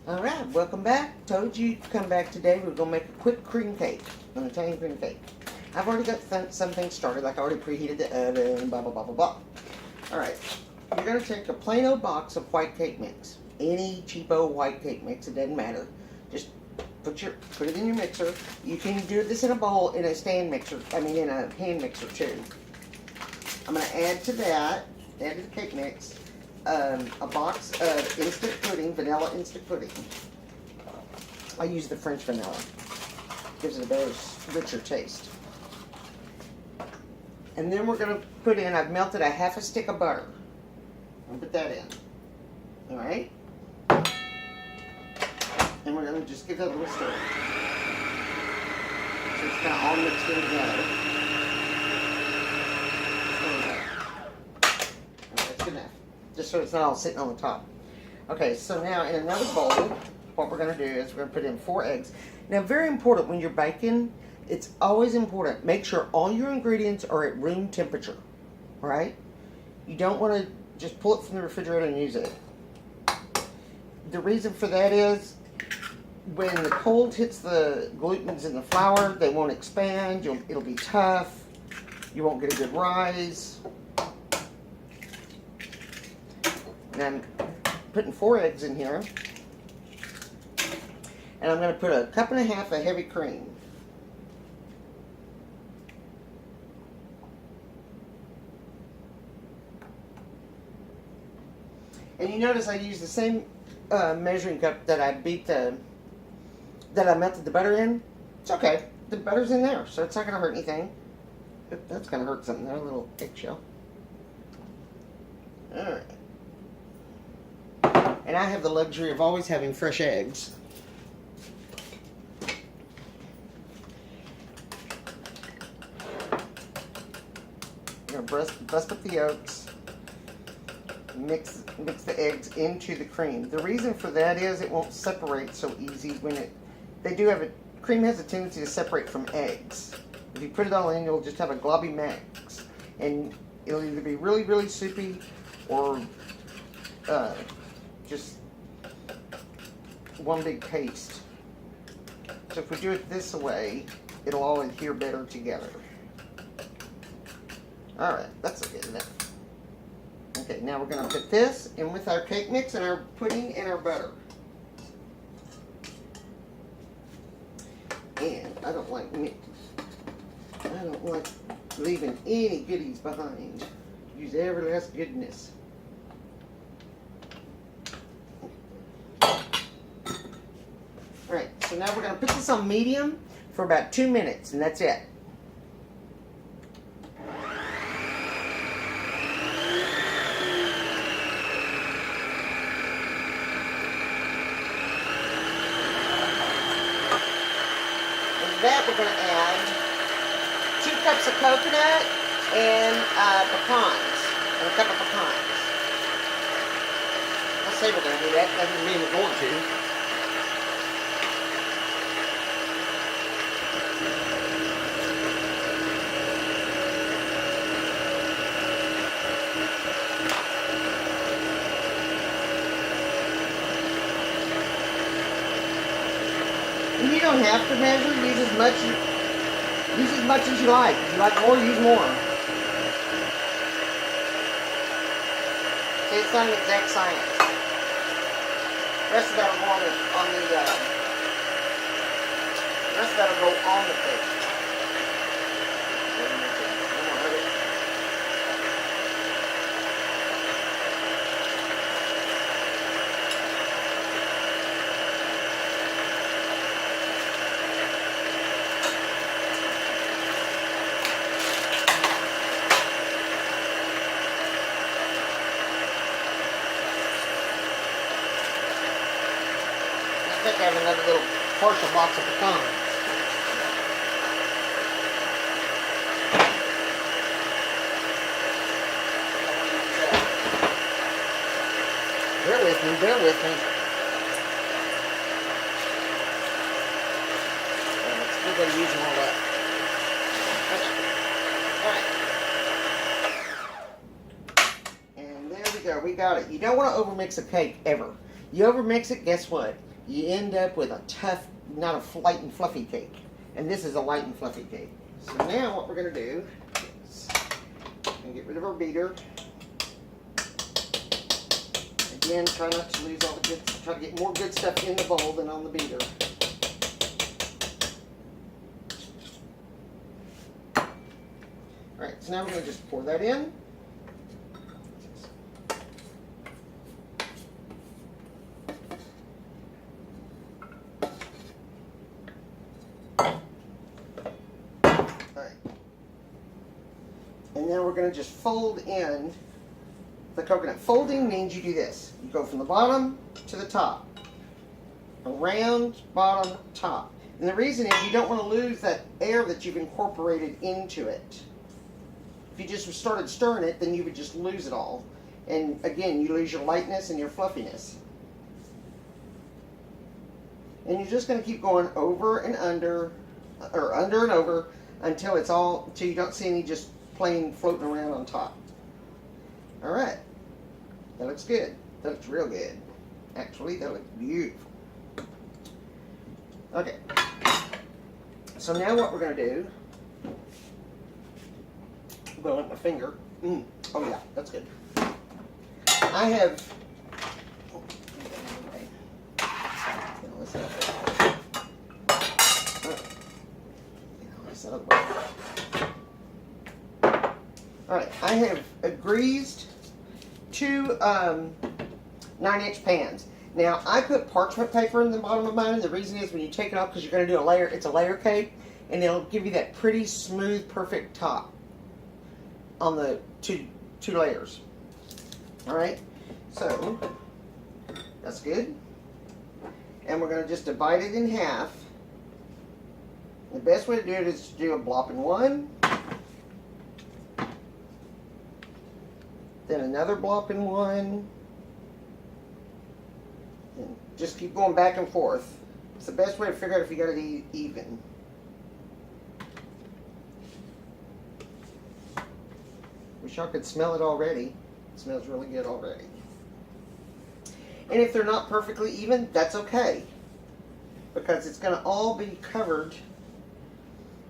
Alright, welcome back. Told you to come back today. We're going to make a quick cream cake, an Italian cream cake. I've already got something started, like I already preheated the oven, blah, blah, blah, blah, blah. Alright, you're going to take a plain old box of white cake mix. Any cheapo white cake mix, it doesn't matter. Just put it in your mixer. You can do this in a bowl, in a stand mixer, in a hand mixer too. I'm going to add to the cake mix, a box of instant pudding, vanilla instant pudding. I use the French vanilla. Gives it a better, richer taste. And then we're going to put in, I've melted a half a stick of butter. I'll put that in. Alright? And we're going to just give that a little stir. So it's kind of all mixed in together. That's good enough. Just so it's not all sitting on the top. Okay, so now in another bowl, what we're going to do is we're going to put in 4 eggs. Now, very important when you're baking, it's always important. Make sure all your ingredients are at room temperature, right? You don't want to just pull it from the refrigerator and use it. The reason for that is when the cold hits the glutens in the flour, they won't expand. It'll be tough. You won't get a good rise. And I'm putting 4 eggs in here. And I'm going to put a cup and a half of heavy cream. And you notice I use the same measuring cup that I melted the butter in. It's okay. The butter's in there, so it's not going to hurt anything. That's going to hurt something there, a little eggshell. Alright. And I have the luxury of always having fresh eggs. I'm going to bust up the yolks. Mix the eggs into the cream. The reason for that is it won't separate so easy when cream has a tendency to separate from eggs. If you put it all in, you'll just have a globby mix. And it'll either be really, really soupy or just one big paste. So if we do it this way, it'll all adhere better together. Alright, that's good enough. Okay, now we're going to put this in with our cake mix and our pudding and our butter. And I don't like leaving any goodies behind. Use every last goodness. Alright, so now we're going to put this on medium for about 2 minutes, and that's it. That we're going to add 2 cups of coconut and pecans, and a cup of pecans. I say we're going to do that, doesn't mean we're going to. You don't have to measure. Use as much as you like. If you like more, use more. See, it's not an exact science. The rest of that'll go on the cake. I think I have another little partial box of pecans. Bear with me, bear with me. We're going to use them all up. Okay. Alright. And there we go. We got it. You don't want to overmix a cake ever. You overmix it, guess what? you end up with a tough, not a light and fluffy cake. And this is a light and fluffy cake. So now what we're going to do is get rid of our beater. Again, try not to lose all the good, try to get more good stuff in the bowl than on the beater. Alright, so now we're going to just pour that in. And then we're going to just fold in the coconut. Folding means you do this. You go from the bottom to the top. Around, bottom, top. And the reason is you don't want to lose that air that you've incorporated into it. If you just started stirring it, then you would just lose it all. And again, you lose your lightness and your fluffiness. And you're just going to keep going over and under, or under and over, until it's all, until you don't see any just plain floating around on top. Alright. That looks good. That looks real good. Actually, that looks beautiful. Okay. So now what we're going to do, blow up my finger. Oh yeah, that's good. I have, alright, I have greased two 9-inch pans. Now, I put parchment paper in the bottom of mine, and the reason is when you take it off, because you're going to do a layer, it's a layer cake, and it'll give you that pretty smooth, perfect top on the two layers. Alright, so that's good. And we're going to just divide it in half. The best way to do it is to do a blop in one, then another blop in one, and just keep going back and forth. It's the best way to figure out if you got it even. Wish y'all could smell it already. It smells really good already. And if they're not perfectly even, that's okay, because it's going to all be covered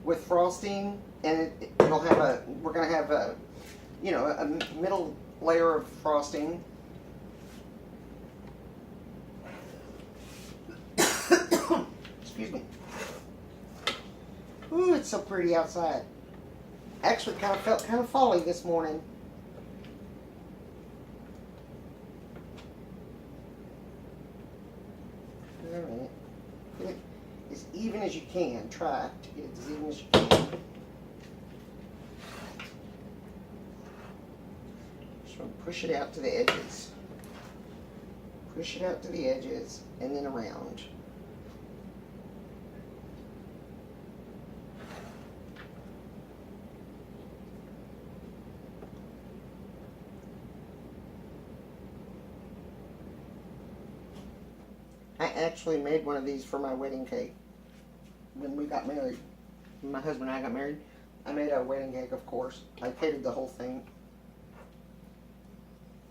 with frosting, and it'll have a, we're going to have a, you know, a middle layer of frosting. Excuse me. Ooh, it's so pretty outside. Actually, felt kind of folly this morning. All right. Get it as even as you can. Try to get it as even as you can. Just want to push it out to the edges. Push it out to the edges and then around. I actually made one of these for my wedding cake when we got married. When my husband and I got married, I made a wedding cake, of course. I catered the whole thing.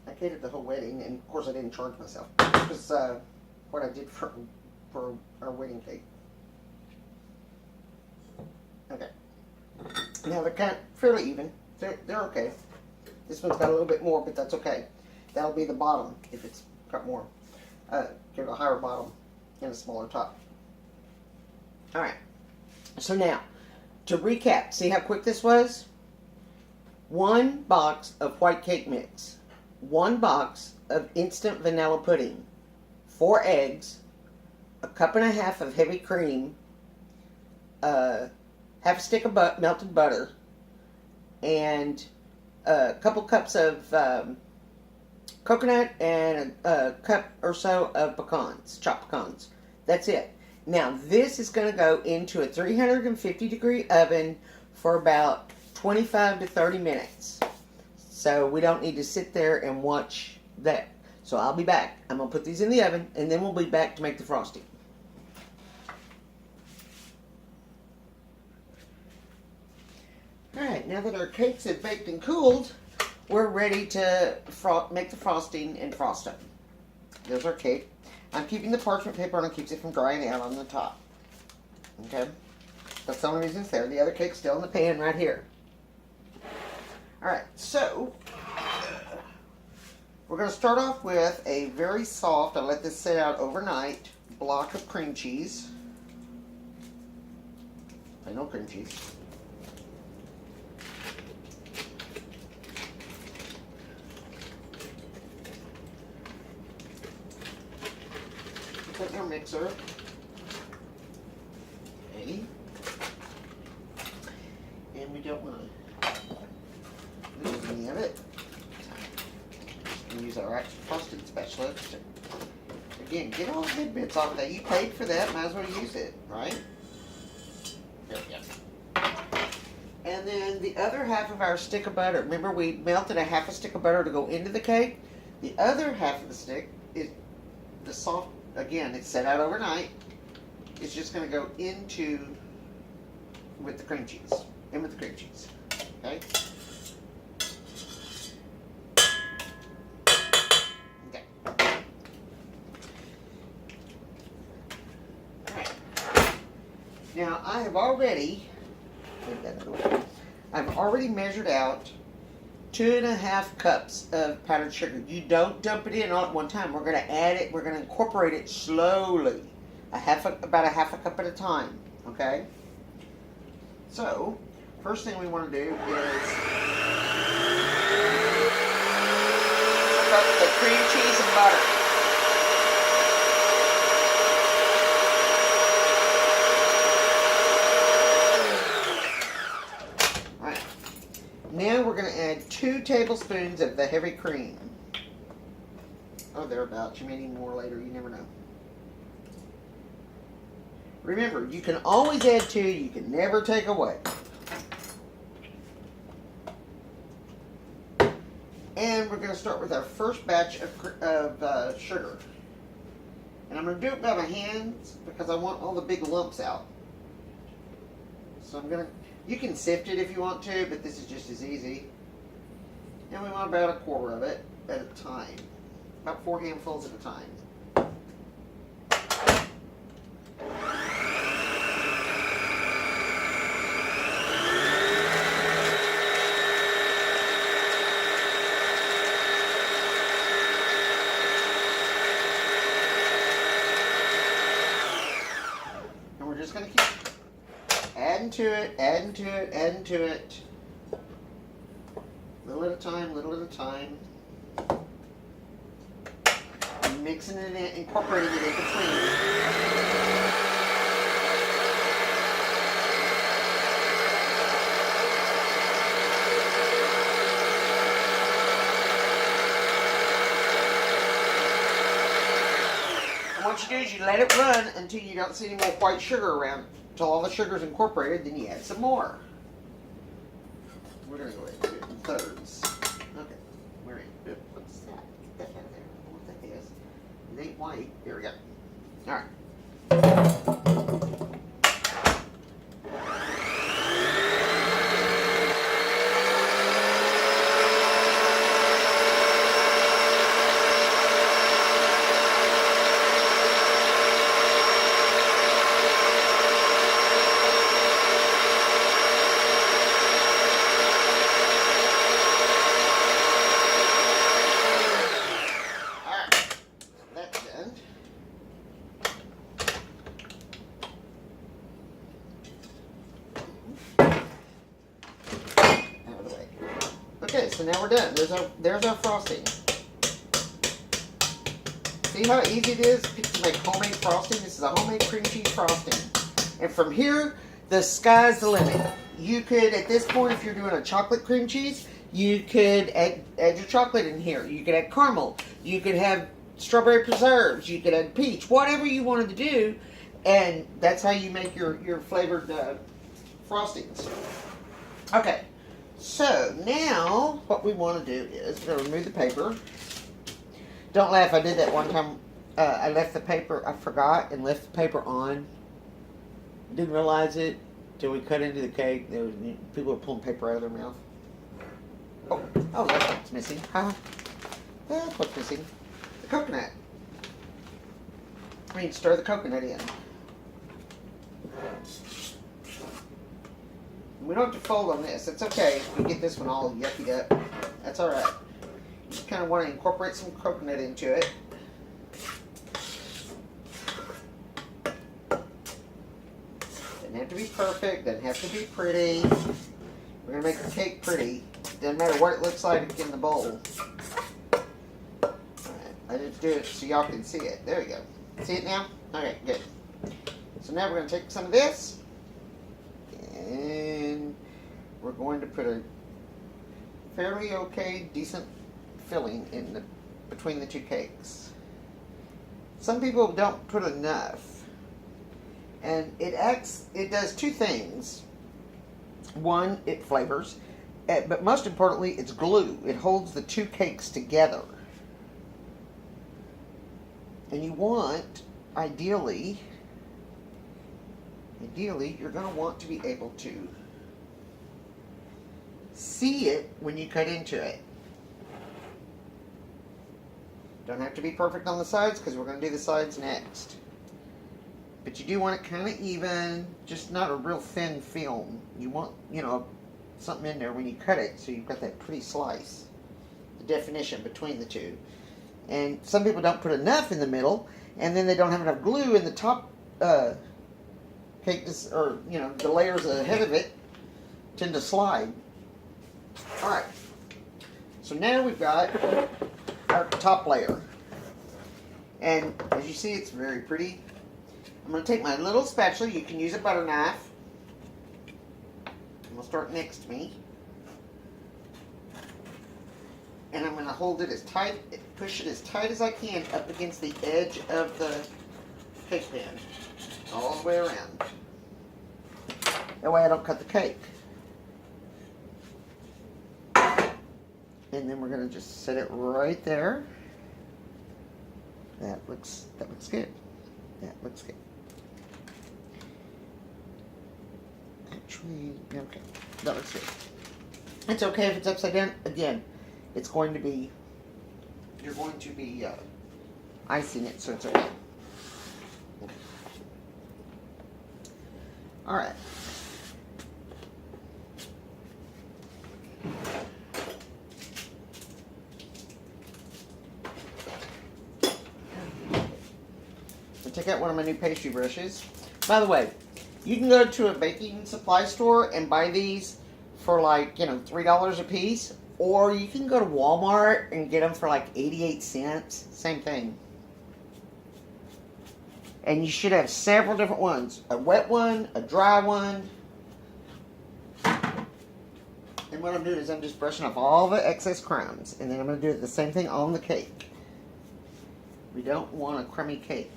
I catered the whole wedding, and of course I didn't charge myself. This was what I did for our wedding cake. Okay. Now they're kind of fairly even. They're okay. This one's got a little bit more, but that's okay. That'll be the bottom if it's got more. Give it a higher bottom and a smaller top. Alright, so now, to recap, see how quick this was? 1 box of white cake mix, 1 box of instant vanilla pudding, 4 eggs, a cup and a half of heavy cream, half a stick of melted butter, and a couple cups of coconut, and a cup or so of pecans, chopped pecans. That's it. Now this is going to go into a 350 degree oven for about 25 to 30 minutes. So we don't need to sit there and watch that. So I'll be back. I'm going to put these in the oven, and then we'll be back to make the frosting. Alright, now that our cakes have baked and cooled, we're ready to make the frosting and frost them. There's our cake. I'm keeping the parchment paper on. It keeps it from drying out on the top. Okay? That's the only reason it's there. The other cake's still in the pan right here. Alright, so we're going to start off with a very soft, I let this sit out overnight, block of cream cheese. I know cream cheese. Put it in our mixer. Okay. And we don't want to lose any of it. Use our extra frosted spatula. Again, get all the good bits off that. You paid for that, might as well use it, right? There we go. And then the other half of our stick of butter. Remember, we melted a half a stick of butter to go into the cake. The other half of the stick is the soft. Again, it's set out overnight. It's just going to go into with the cream cheese. In with the cream cheese. Okay. Now, I've already measured out 2.5 cups of powdered sugar. You don't dump it in all at one time. We're going to add it. We're going to incorporate it slowly, about a half a cup at a time. Okay. So, first thing we want to do is cook the cream cheese and butter. Now we're going to add 2 tablespoons of the heavy cream. Oh, thereabouts. You may need more later. You never know. Remember, you can always add 2. You can never take away. And we're going to start with our first batch of sugar. And I'm going to do it by my hands because I want all the big lumps out. So I'm going to... You can sift it if you want to, but this is just as easy. And we want about 1/4 of it at a time. About 4 handfuls at a time. And we're just going to keep adding to it, adding to it, adding to it. Little at a time, little at a time. Mixing it in, incorporating it in between. And what you do is you let it run until you don't see any more white sugar around. Until all the sugar's incorporated, then you add some more. We're going to go ahead and do it in thirds. Okay, we're in. What's that? Get that out of there. I don't know what that is. It ain't white. Here we go. Alright. Okay, so now we're done. There's our frosting. See how easy it is to make homemade frosting? This is a homemade cream cheese frosting. And from here, the sky's the limit. You could, at this point, if you're doing a chocolate cream cheese, you could add your chocolate in here. You could add caramel. You could have strawberry preserves. You could add peach. Whatever you wanted to do. And that's how you make your flavored frostings. Okay. So, now, what we want to do is, we're going to remove the paper. Don't laugh, I did that one time. I left the paper, I forgot, and left the paper on. Didn't realize it till we cut into the cake. There was, people were pulling paper out of their mouth. Oh, that's what's missing. That's what's missing. The coconut. We need to stir the coconut in. We don't have to fold on this. It's okay if we get this one all yuckied up. That's alright. You just kind of want to incorporate some coconut into it. Doesn't have to be perfect. Doesn't have to be pretty. We're going to make the cake pretty. Doesn't matter what it looks like in the bowl. Alright, I just do it so y'all can see it. There we go. See it now? Okay, good. So now we're going to take some of this. And we're going to put a fairly okay, decent filling in between the two cakes. Some people don't put enough. And it does two things. One, it flavors. But most importantly, it's glue. It holds the two cakes together. And you want, ideally, you're going to want to be able to see it when you cut into it. Don't have to be perfect on the sides because we're going to do the sides next. But you do want it kind of even, just not a real thin film. You want, something in there when you cut it so you've got that pretty slice. The definition between the two. And some people don't put enough in the middle, and then they don't have enough glue in the top cake, or the layers ahead of it tend to slide. Alright, so now we've got our top layer, and as you see, it's very pretty. I'm going to take my little spatula. You can use a butter knife. I'm going to start next to me, and I'm going to hold it as tight, push it as tight as I can up against the edge of the cake pan, all the way around. That way I don't cut the cake. And then we're going to just set it right there. That looks good. That looks good. Actually, okay. That looks good. It's okay if it's upside down. Again, it's going to be, you're going to be icing it, so it's okay. Alright. Take out one of my new pastry brushes. By the way, you can go to a baking supply store and buy these for like, $3 a piece. Or you can go to Walmart and get them for like 88 cents. Same thing. And you should have several different ones. A wet one, a dry one. And what I'm doing is I'm just brushing off all the excess crumbs. And then I'm going to do the same thing on the cake. We don't want a crummy cake.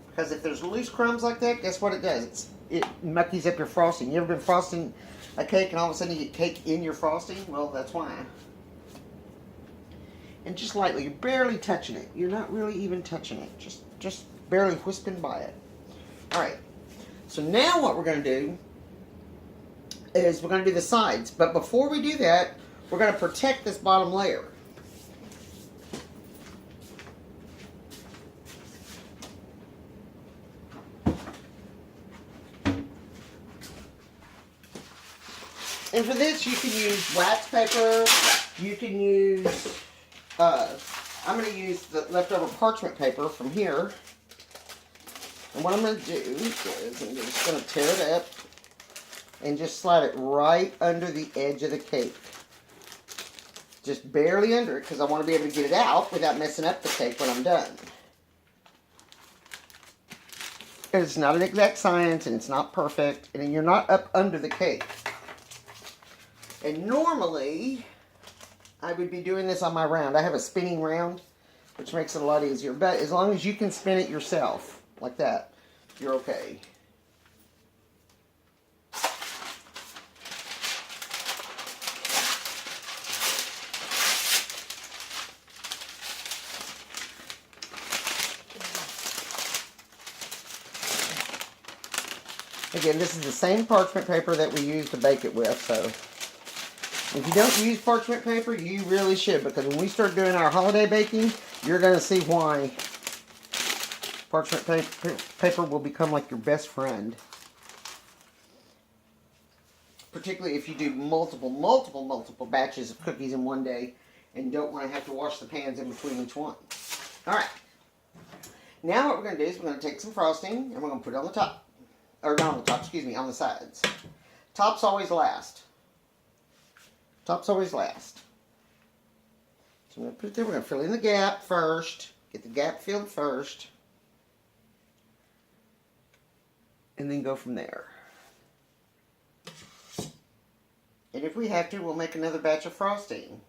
Because if there's loose crumbs like that, guess what it does? It muckies up your frosting. You ever been frosting a cake and all of a sudden you get cake in your frosting? Well, that's why. And just lightly, you're barely touching it. You're not really even touching it. Just barely whispering by it. Alright. So now what we're going to do is we're going to do the sides. But before we do that, we're going to protect this bottom layer. And for this, you can use wax paper. You can use, I'm going to use the leftover parchment paper from here. And what I'm going to do is I'm just going to tear it up and just slide it right under the edge of the cake. Just barely under it because I want to be able to get it out without messing up the cake when I'm done. It's not an exact science and it's not perfect. And you're not up under the cake. And normally, I would be doing this on my round. I have a spinning round, which makes it a lot easier. But as long as you can spin it yourself, like that, you're okay. Again, this is the same parchment paper that we used to bake it with, so if you don't use parchment paper, you really should, because when we start doing our holiday baking, you're going to see why. Parchment paper will become like your best friend. Particularly if you do multiple batches of cookies in one day and don't want to have to wash the pans in between each one. Alright. Now what we're going to do is we're going to take some frosting and we're going to put it on the top. Or not on the top, excuse me, on the sides. Tops always last. Tops always last. So I'm going to put it there. We're going to fill in the gap first. Get the gap filled first. And then go from there. And if we have to, we'll make another batch of frosting.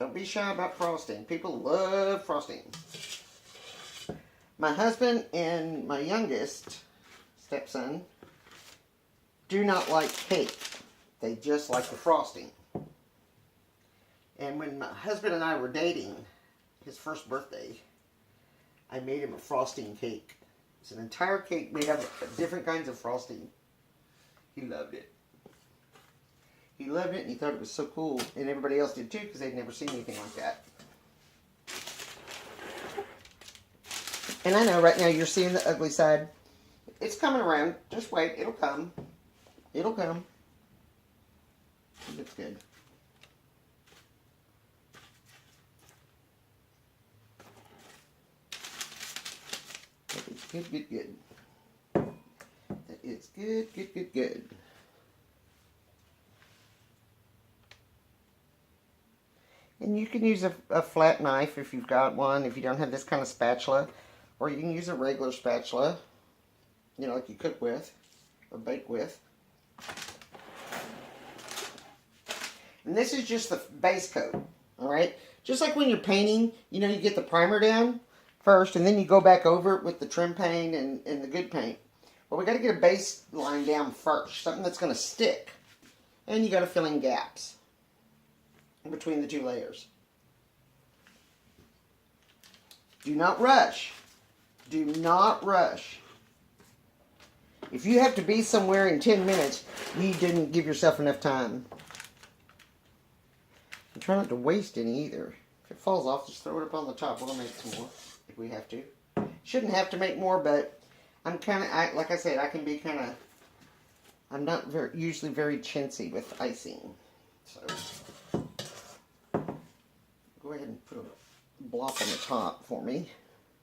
Don't be shy about frosting. People love frosting. My husband and my youngest stepson do not like cake. They just like the frosting. And when my husband and I were dating, his first birthday, I made him a frosting cake. It's an entire cake made out of different kinds of frosting. He loved it. He loved it and he thought it was so cool. And everybody else did too because they'd never seen anything like that. And I know right now you're seeing the ugly side. It's coming around. Just wait. It'll come. It'll come. It looks good. Good, good, good. That is good, good, good, good. And you can use a flat knife if you've got one, if you don't have this kind of spatula. Or you can use a regular spatula, you know, like you cook with or bake with. And this is just the base coat, all right? Just like when you're painting, you know, you get the primer down first, and then you go back over it with the trim paint and the good paint. Well, we got to get a base line down first, something that's going to stick. And you got to fill in gaps in between the two layers. Do not rush. Do not rush. If you have to be somewhere in 10 minutes, you didn't give yourself enough time. And try not to waste any either. If it falls off, just throw it up on the top. We'll make some more if we have to. Shouldn't have to make more, but I'm kind of, like I said, I can be kind of, I'm not usually very chintzy with icing. So, go ahead and put a block on the top for me.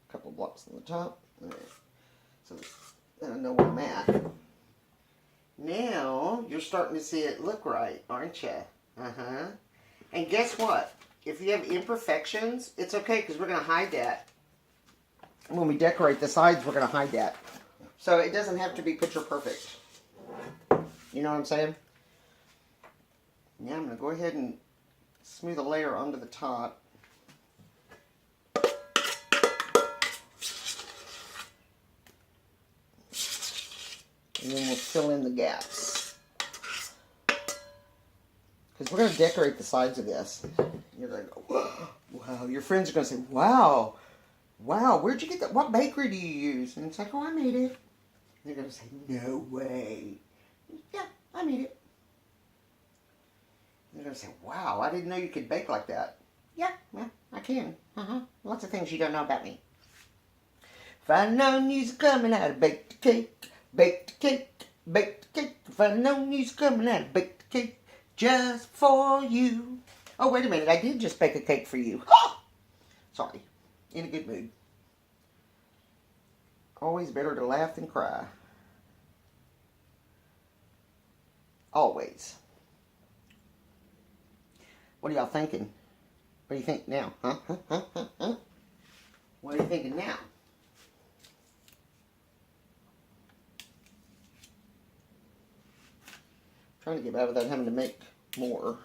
A couple of blocks on the top. All right. So then I know where I'm at. Now, you're starting to see it look right, aren't you? Uh-huh. And guess what? If you have imperfections, it's okay because we're going to hide that. When we decorate the sides, we're going to hide that. So it doesn't have to be picture perfect. You know what I'm saying? Now I'm going to go ahead and smooth a layer onto the top. And then we'll fill in the gaps. Because we're going to decorate the sides of this. You're going to go, wow. Your friends are going to say, wow. Wow, where'd you get that? What bakery do you use? And it's like, oh, I made it. And they're going to say, no way. Yeah, I made it. And they're going to say, wow, I didn't know you could bake like that. Yeah, well, I can. Lots of things you don't know about me. If I'd known you's coming out of baked cake, baked cake, baked cake. If I'd known you's coming out of baked cake just for you. Oh, wait a minute. I did just bake a cake for you. Sorry. In a good mood. Always better to laugh than cry. Always. What are y'all thinking? What do you think now? Huh? What are you thinking now? Trying to get by without having to make more.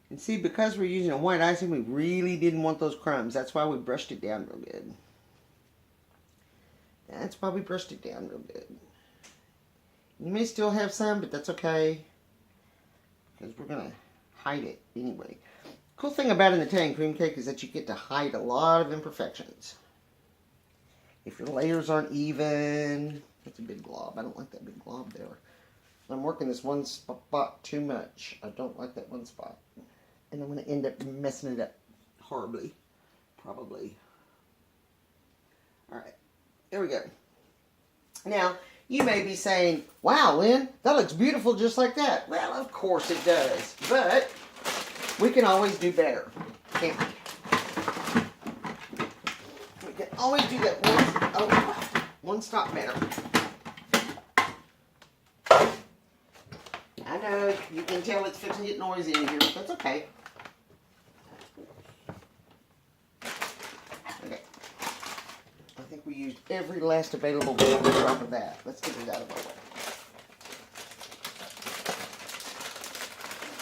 And see, because we're using a white icing, we really didn't want those crumbs. That's why we brushed it down real good. That's why we brushed it down real good. You may still have some, but that's okay. Because we're going to hide it anyway. Cool thing about an Italian cream cake is that you get to hide a lot of imperfections. If your layers aren't even, that's a big glob. I don't like that big glob there. I'm working this one spot too much. I don't like that one spot. And I'm going to end up messing it up horribly. Probably. Alright. There we go. Now, you may be saying, wow, Lynn, that looks beautiful just like that. Well, of course it does. But we can always do better, can't we? We can always do that one stop better. I know you can tell it's fixing to get noisy in here, but that's okay. Okay. I think we used every last available drop of that. Let's get it out of our way.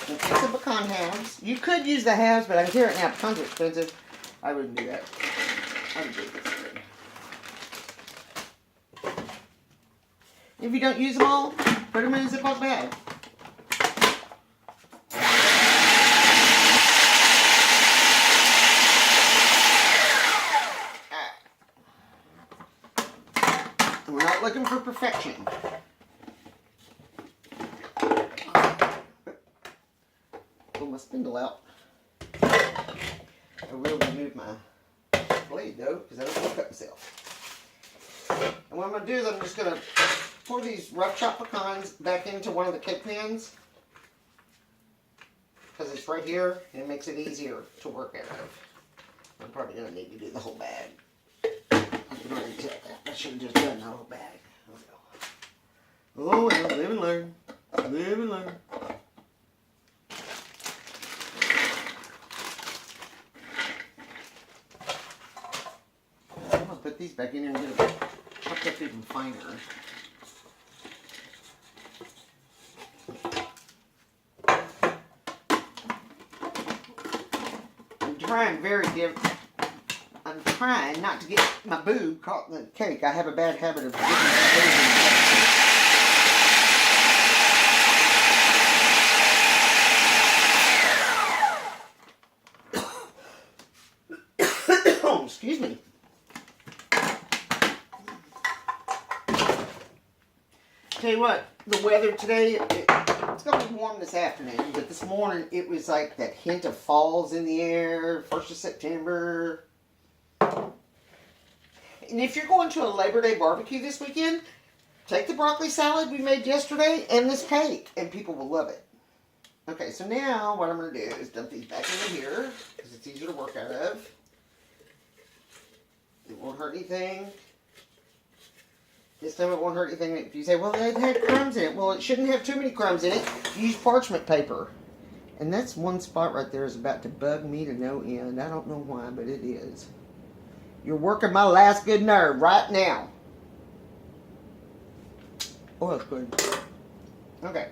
We'll take some pecan halves. You could use the halves, but I can tell you right now, pecans are expensive. I wouldn't do that. I would do this good. If you don't use them all, put them in a Ziploc bag. And we're not looking for perfection. Pull my spindle out. I will remove my blade though, because I don't want to cut myself. And what I'm going to do is I'm just going to pour these rough chopped pecans back into one of the cake pans, because it's right here and it makes it easier to work out of. I'm probably going to need to do the whole bag. I can already tell that. I should have just done the whole bag. Oh well, live and learn. Live and learn. I'm going to put these back in here and get it chopped up even finer. I'm trying not to get my boob caught in the cake. I have a bad habit of getting my boob. Oh, excuse me. Tell you what, the weather today, it's going to be warm this afternoon, but this morning it was like that hint of fall's in the air, 1st of September. And if you're going to a Labor Day barbecue this weekend, take the broccoli salad we made yesterday and this cake, and people will love it. Okay, so now what I'm going to do is dump these back into here, because it's easier to work out of. It won't hurt anything. This time it won't hurt anything. If you say, well, it had crumbs in it. Well, it shouldn't have too many crumbs in it. Use parchment paper. And that's one spot right there is about to bug me to no end. I don't know why, but it is. You're working my last good nerve right now. Oh, that's good. Okay.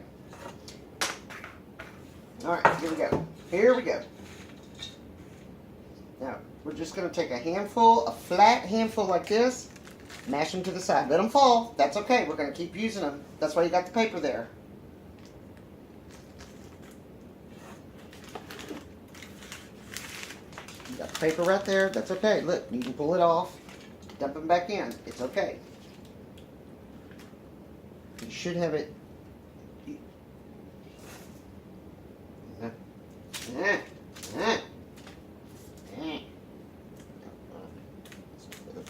Alright, here we go. Here we go. Now, we're just going to take a handful, a flat handful like this. Mash them to the side. Let them fall. That's okay. We're going to keep using them. That's why you got the paper there. You got the paper right there. That's okay. Look, you can pull it off. Dump them back in. It's okay. You should have it.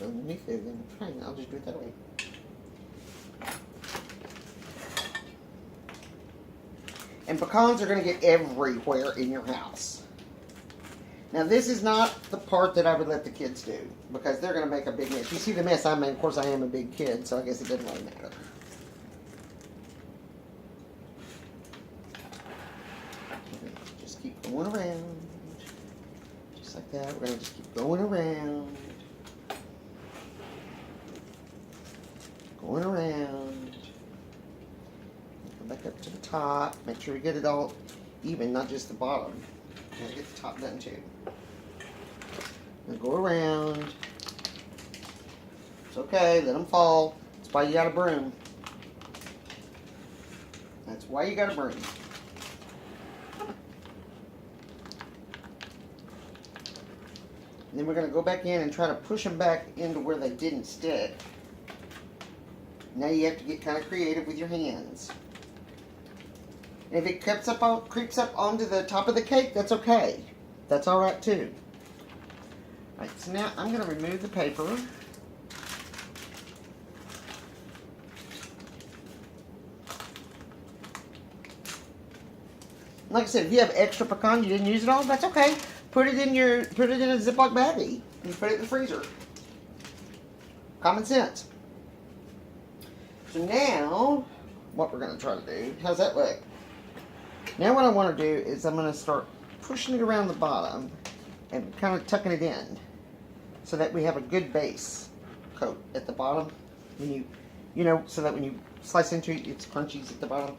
Underneath there, then fine, I'll just do it that way. And pecans are going to get everywhere in your house. Now this is not the part that I would let the kids do, because they're going to make a big mess. You see the mess I made. Of course I am a big kid, so I guess it doesn't really matter. Just keep going around. Just like that. We're going to just keep going around. Going around. Come back up to the top. Make sure we get it all even, not just the bottom. Gotta get the top done too. Now go around. It's okay, let them fall. That's why you got a broom. That's why you got a broom. And then we're going to go back in and try to push them back into where they didn't stick. Now you have to get kind of creative with your hands. And if it creeps up onto the top of the cake, that's okay. That's all right too. All right, so now I'm going to remove the paper. Like I said, if you have extra pecan, you didn't use it all, that's okay. Put it in a Ziploc baggie and put it in the freezer. Common sense. So now, what we're going to try to do, how's that look? Now what I want to do is I'm going to start pushing it around the bottom and kind of tucking it in so that we have a good base coat at the bottom. When you know, so that when you slice into it, it's crunchy at the bottom.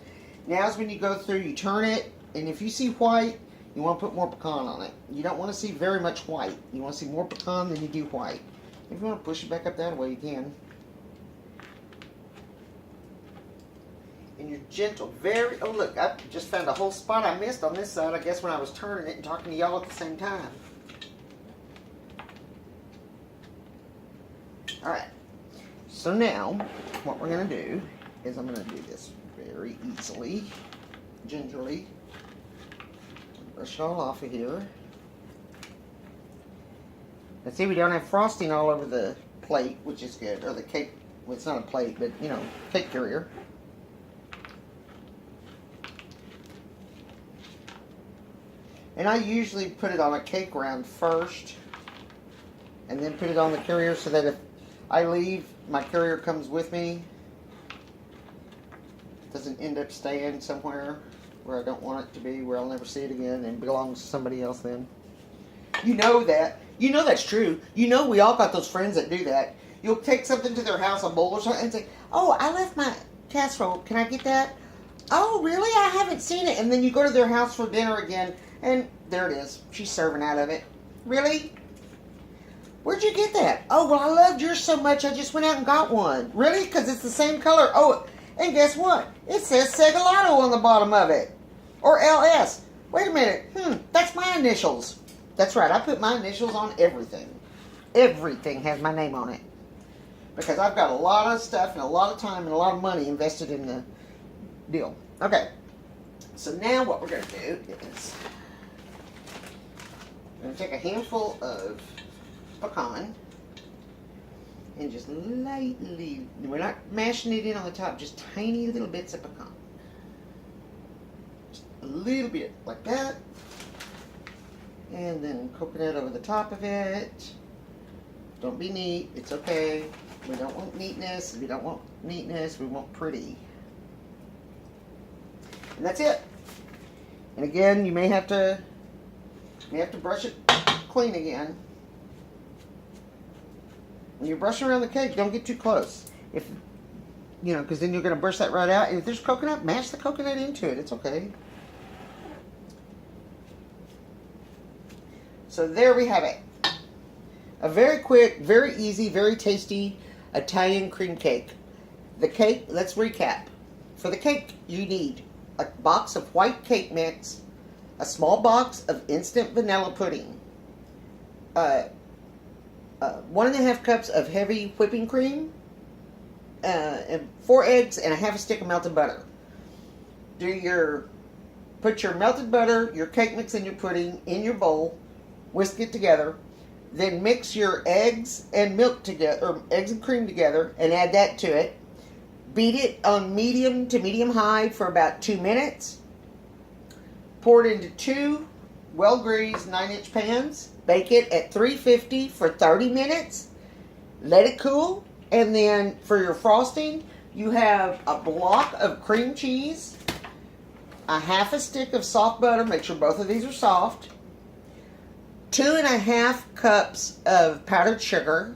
Now is when you go through, you turn it, and if you see white, you want to put more pecan on it. You don't want to see very much white. You want to see more pecan than you do white. If you want to push it back up that way, you can. And you're gentle, oh look, I just found a whole spot I missed on this side, I guess when I was turning it and talking to y'all at the same time. Alright, so now, what we're going to do is I'm going to do this very easily, gingerly. Brush it all off of here. And see, we don't have frosting all over the plate, which is good, or the cake, well, it's not a plate, but, you know, cake carrier. And I usually put it on a cake round first, and then put it on the carrier so that if I leave, my carrier comes with me. It doesn't end up staying somewhere where I don't want it to be, where I'll never see it again, and belongs to somebody else then. You know that. You know that's true. You know we all got those friends that do that. You'll take something to their house, a bowl or something, and say, oh, I left my casserole. Can I get that? Oh, really? I haven't seen it. And then you go to their house for dinner again, and there it is. She's serving out of it. Really? Where'd you get that? Oh, well, I loved yours so much, I just went out and got one. Really? Because it's the same color. Oh, and guess what? It says Segalato on the bottom of it. Or LS. Wait a minute. That's my initials. That's right. I put my initials on everything. Everything has my name on it. Because I've got a lot of stuff and a lot of time and a lot of money invested in the deal. Okay. So now what we're going to do is I'm going to take a handful of pecan and just lightly, we're not mashing it in on the top, just tiny little bits of pecan. Just a little bit like that. And then coconut over the top of it. Don't be neat, it's okay. We don't want neatness, we don't want neatness, we want pretty. And that's it. And again, you may have to brush it clean again. When you're brushing around the cake, don't get too close. If you know, because then you're going to brush that right out. And if there's coconut, mash the coconut into it. It's okay. So there we have it. A very quick, very easy, very tasty Italian cream cake. The cake, let's recap. For the cake, you need a box of white cake mix, a small box of instant vanilla pudding, 1.5 cups of heavy whipping cream, and 4 eggs and a half a stick of melted butter. Put your melted butter, your cake mix, and your pudding in your bowl. Whisk it together. Then mix your eggs and milk together, or eggs and cream together, and add that to it. Beat it on medium to medium high for about 2 minutes. Pour it into 2 well-greased 9-inch pans. Bake it at 350 for 30 minutes. Let it cool. And then for your frosting, you have a block of cream cheese, a half a stick of soft butter. Make sure both of these are soft. 2.5 cups of powdered sugar.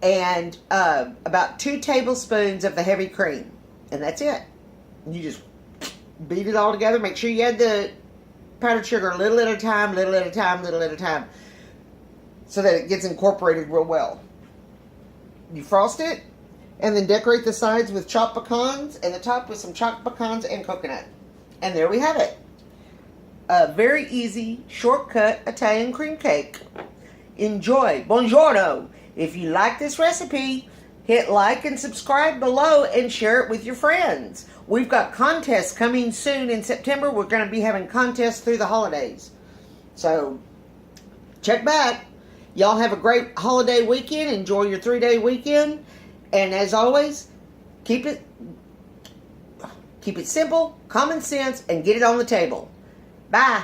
And about 2 tablespoons of the heavy cream. And that's it. You just beat it all together. Make sure you add the powdered sugar a little at a time, little at a time, little at a time, so that it gets incorporated real well. You frost it, and then decorate the sides with chopped pecans, and the top with some chopped pecans and coconut. And there we have it. A very easy, shortcut Italian cream cake. Enjoy. Buongiorno. If you like this recipe, hit like and subscribe below and share it with your friends. We've got contests coming soon in September. We're going to be having contests through the holidays. So, check back. Y'all have a great holiday weekend. Enjoy your 3-day weekend. And as always, keep it simple, common sense, and get it on the table. Bye.